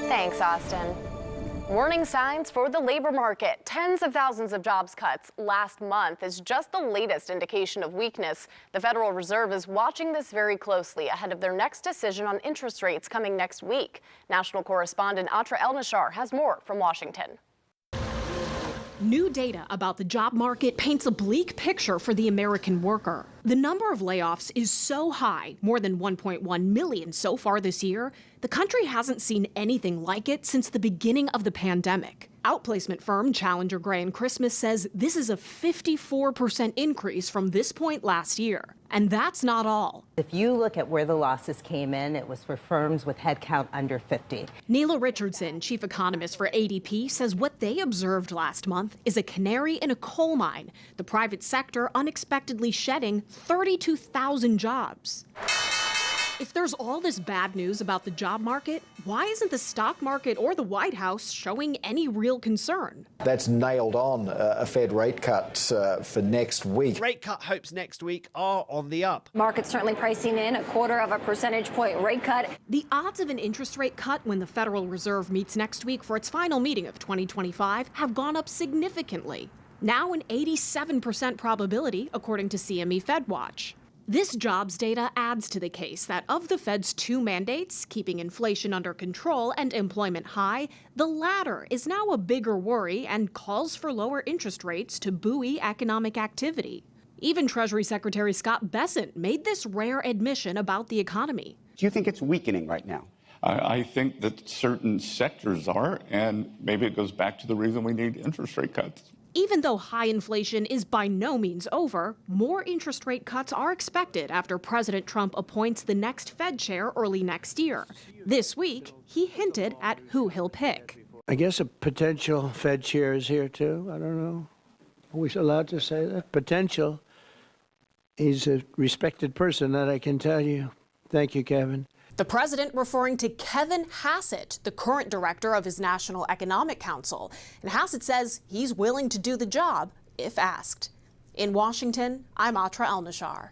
Thanks, Austin. Warning signs for the labor market. Tens of thousands of jobs cuts last month is just the latest indication of weakness. The Federal Reserve is watching this very closely ahead of their next decision on interest rates coming next week. National correspondent Atra El-Nashar has more from Washington. New data about the job market paints a bleak picture for the American worker. The number of layoffs is so high, more than 1.1 million so far this year, the country hasn't seen anything like it since the beginning of the pandemic. Outplacement firm Challenger Gray & Christmas says this is a 54% increase from this point last year. And that's not all. If you look at where the losses came in, it was for firms with headcount under 50. Nela Richardson, chief economist for ADP, says what they observed last month is a canary in a coal mine, the private sector unexpectedly shedding 32,000 jobs. If there's all this bad news about the job market, why isn't the stock market or the White House showing any real concern? That's nailed on a Fed rate cut for next week. Rate cut hopes next week are on the up. Markets certainly pricing in a 1/4 percentage point rate cut. The odds of an interest rate cut when the Federal Reserve meets next week for its final meeting of 2025 have gone up significantly. Now an 87% probability, according to CME FedWatch. This jobs data adds to the case that of the Fed's two mandates, keeping inflation under control and employment high, the latter is now a bigger worry and calls for lower interest rates to buoy economic activity. Even Treasury Secretary Scott Bessent made this rare admission about the economy. Do you think it's weakening right now? I think that certain sectors are, and maybe it goes back to the reason we need interest rate cuts. Even though high inflation is by no means over, more interest rate cuts are expected after President Trump appoints the next Fed chair early next year. This week, he hinted at who he'll pick. I guess a potential Fed chair is here, too. I don't know. Are we allowed to say that? Potential. He's a respected person, that I can tell you. Thank you, Kevin. The president referring to Kevin Hassett, the current director of his National Economic Council. And Hassett says he's willing to do the job if asked. In Washington, I'm Atra El-Nashar.